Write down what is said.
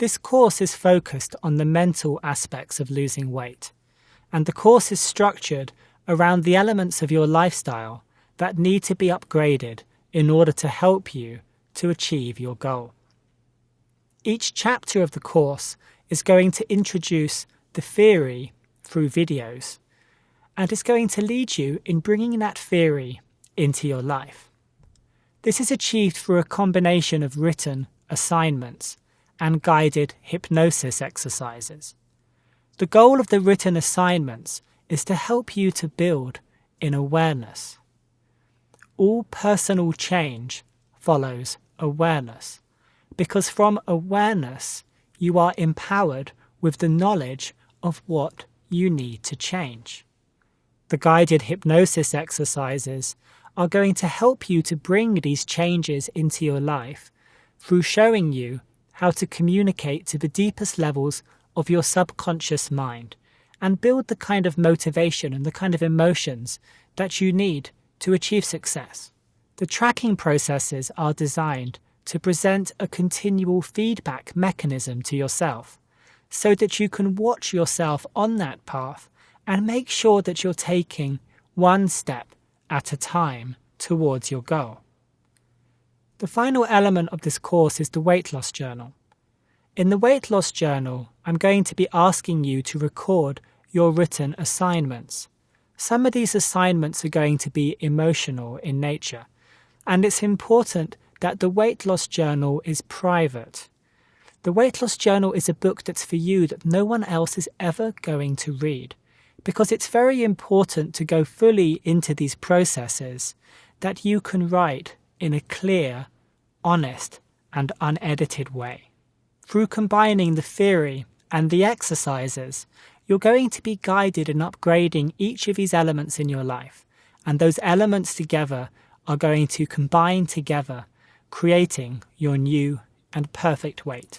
This course is focused on the mental aspects of losing weight, and the course is structured around the elements of your lifestyle that need to be upgraded in order to help you to achieve your goal. Each chapter of the course is going to introduce the theory through videos, and it's going to lead you in bringing that theory into your life. This is achieved through a combination of written assignments and guided hypnosis exercises. The goal of the written assignments is to help you to build in awareness. All personal change follows awareness, because from awareness you are empowered with the knowledge of what you need to change. The guided hypnosis exercises are going to help you to bring these changes into your life through showing you how to communicate to the deepest levels of your subconscious mind and build the kind of motivation and the kind of emotions that you need to achieve success. The tracking processes are designed to present a continual feedback mechanism to yourself so that you can watch yourself on that path and make sure that you're taking one step at a time towards your goal. The final element of this course is the weight loss journal. In the weight loss journal, I'm going to be asking you to record your written assignments. Some of these assignments are going to be emotional in nature, and it's important that the weight loss journal is private. The weight loss journal is a book that's for you that no one else is ever going to read, because it's very important to go fully into these processes that you can write in a clear, honest, and unedited way. Through combining the theory and the exercises, you're going to be guided in upgrading each of these elements in your life, and those elements together are going to combine together, creating your new and perfect weight.